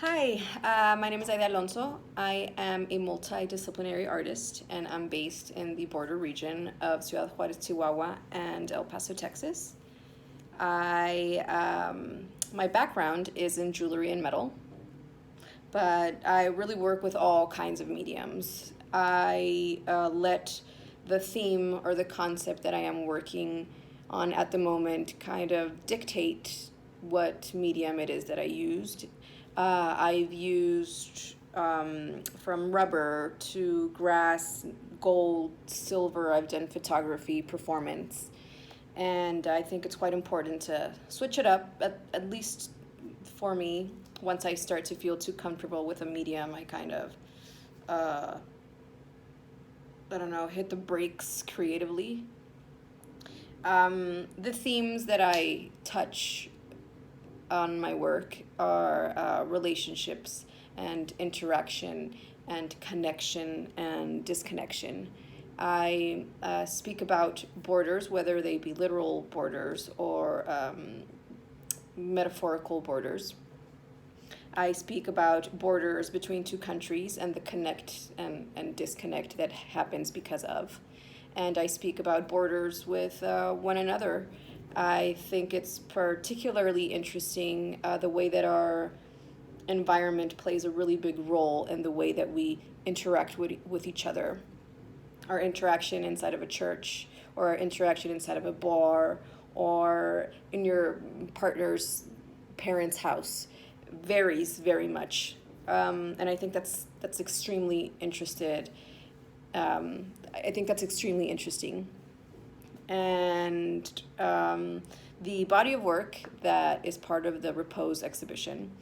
Hi, my name is Haydee Alonso. I am a multidisciplinary artist, and I'm based in the border region of Ciudad Juarez, Chihuahua, and El Paso, Texas. My background is in jewelry and metal, but I really work with all kinds of mediums. I let the theme or the concept that I am working on at the moment kind of dictate what medium it is that I used. I've used from rubber to grass, gold, silver. I've done photography, performance. And I think it's quite important to switch it up, at least for me. Once I start to feel too comfortable with a medium, I kind of, uh, I don't know, hit the brakes creatively. The themes that I touch on my work are relationships and interaction and connection and disconnection. I speak about borders, whether they be literal borders or metaphorical borders. I speak about borders between two countries and the connect and disconnect that happens because of. And I speak about borders with one another. I think it's particularly interesting the way that our environment plays a really big role in the way that we interact with each other. Our interaction inside of a church, or our interaction inside of a bar, or in your partner's parents' house varies very much. And I think that's extremely interested. I think that's extremely interesting. And the body of work that is part of the Repose exhibition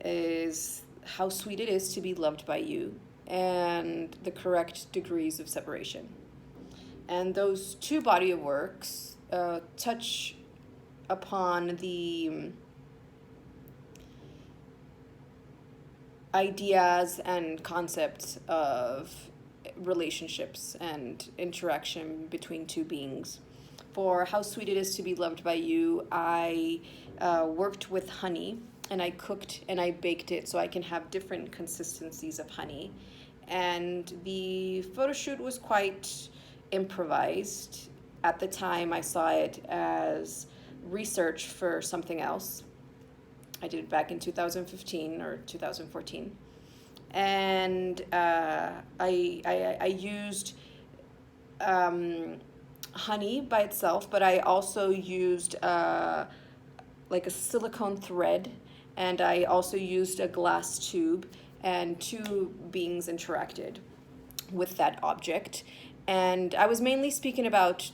is how sweet it is to be loved by you and the correct degrees of separation. And those two body of works touch upon the ideas and concepts of relationships and interaction between two beings. For How Sweet It Is to Be Loved by You, I worked with honey, and I cooked and I baked it so I can have different consistencies of honey. And the photo shoot was quite improvised. At the time, I saw it as research for something else. I did it back in 2015 or 2014. And I used honey by itself, but I also used like a silicone thread, and I also used a glass tube, and two beings interacted with that object. And I was mainly speaking about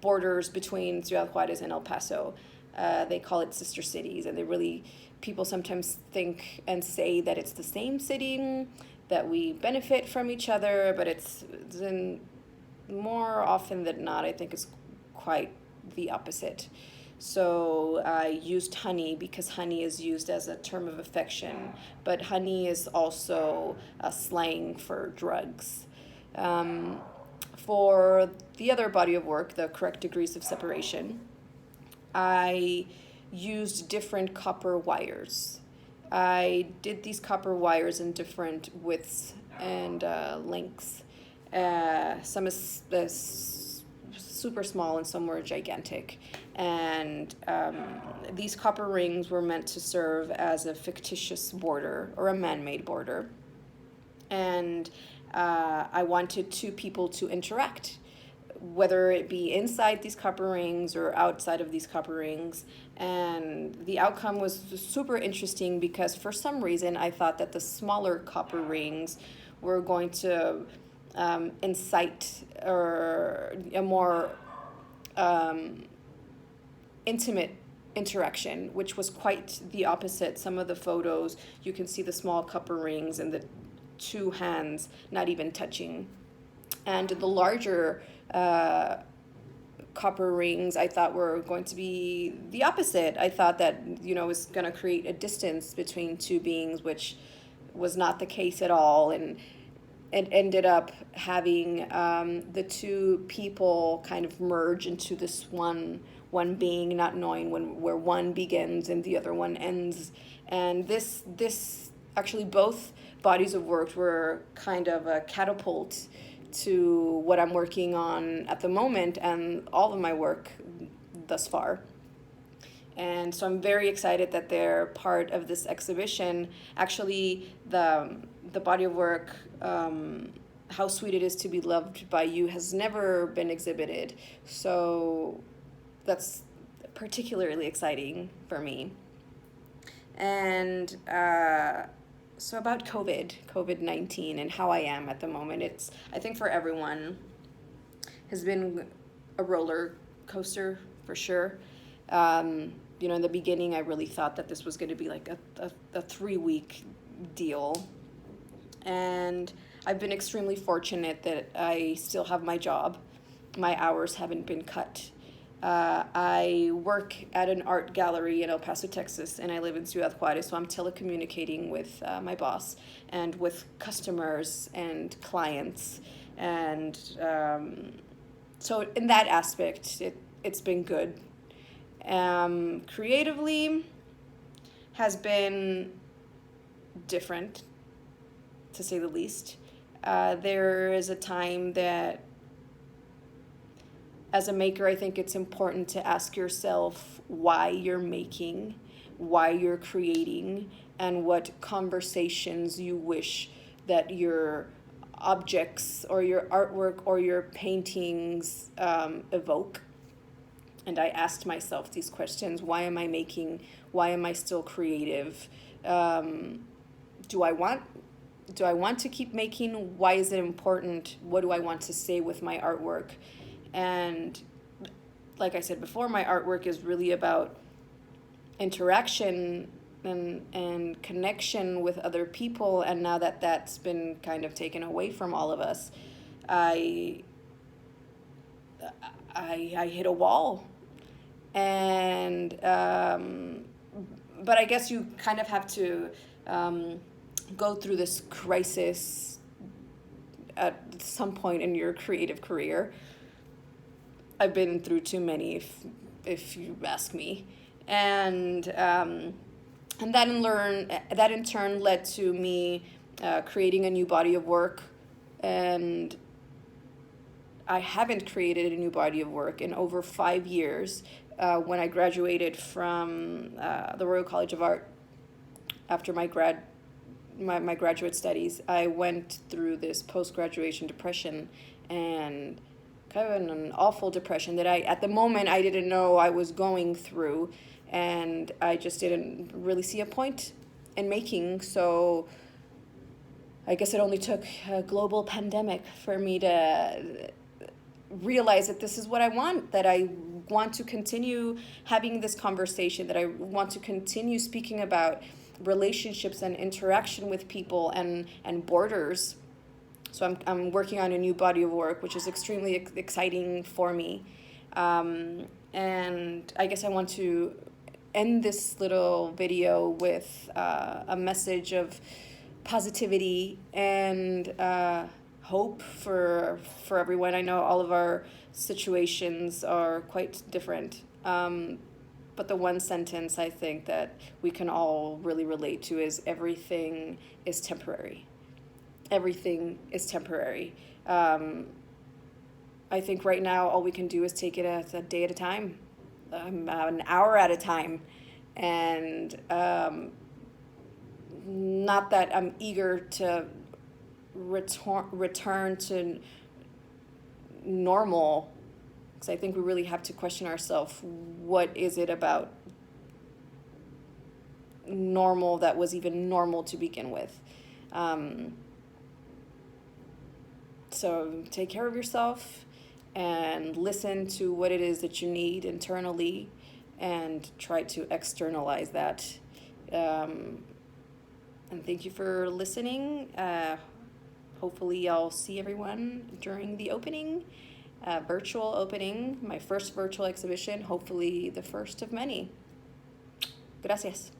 borders between Ciudad Juarez and El Paso. They call it sister cities, and they really, people sometimes think and say that it's the same city, that we benefit from each other, but it's in, more often than not, I think it's quite the opposite. So I used honey because honey is used as a term of affection, but honey is also a slang for drugs. For the other body of work, the correct degrees of separation, I used different copper wires. I did these copper wires in different widths and lengths. Some is super small and some were gigantic. And these copper rings were meant to serve as a fictitious border or a man-made border. And I wanted two people to interact, whether it be inside these copper rings or outside of these copper rings. And the outcome was super interesting because for some reason I thought that the smaller copper rings were going to incite or a more intimate interaction, which was quite the opposite. Some of the photos, you can see the small copper rings and the two hands not even touching. And the larger copper rings I thought were going to be the opposite. I thought that, it was going to create a distance between two beings, which was not the case at all. And it ended up having the two people kind of merge into this one being, not knowing where one begins and the other one ends. And this actually, both bodies of work were kind of a catapult to what I'm working on at the moment and all of my work thus far. And so I'm very excited that they're part of this exhibition. Actually, the body of work, How Sweet It Is to Be Loved by You, has never been exhibited. So that's particularly exciting for me. And so about COVID-19 and how I am at the moment, it's, I think for everyone, has been a roller coaster for sure. You know, in the beginning, I really thought that this was going to be like a 3-week deal. And I've been extremely fortunate that I still have my job. My hours haven't been cut. I work at an art gallery in El Paso, Texas, and I live in Ciudad Juarez, so I'm telecommunicating with my boss and with customers and clients. And so in that aspect, it's been good. Creatively has been different, to say the least. There is a time that, as a maker, I think it's important to ask yourself why you're making, why you're creating, and what conversations you wish that your objects or your artwork or your paintings evoke. And I asked myself these questions. Why am I making? Why am I still creative? Do I want to keep making? Why is it important? What do I want to say with my artwork? And like I said before, my artwork is really about interaction and connection with other people. And now that that's been kind of taken away from all of us, I hit a wall. And but I guess you kind of have to go through this crisis at some point in your creative career. I've been through too many, if you ask me, and that in turn led to me creating a new body of work, and I haven't created a new body of work in over 5 years. When I graduated from the Royal College of Art after my graduate studies, I went through this post-graduation depression, and kind of an awful depression that at the moment I didn't know I was going through, and I just didn't really see a point in making. So I guess it only took a global pandemic for me to realize that this is what I want, that I want to continue having this conversation, that I want to continue speaking about relationships and interaction with people and borders. So I'm working on a new body of work, which is extremely exciting for me. And I guess I want to end this little video with a message of positivity and hope for everyone. I know all of our situations are quite different. But the one sentence I think that we can all really relate to is everything is temporary. Everything is temporary. I think right now all we can do is take it a day at a time, an hour at a time. And not that I'm eager to return to normal, because I think we really have to question ourselves, what is it about normal that was even normal to begin with? So take care of yourself and listen to what it is that you need internally and try to externalize that. And thank you for listening. Hopefully I'll see everyone during the opening, virtual opening, my first virtual exhibition, hopefully the first of many. Gracias.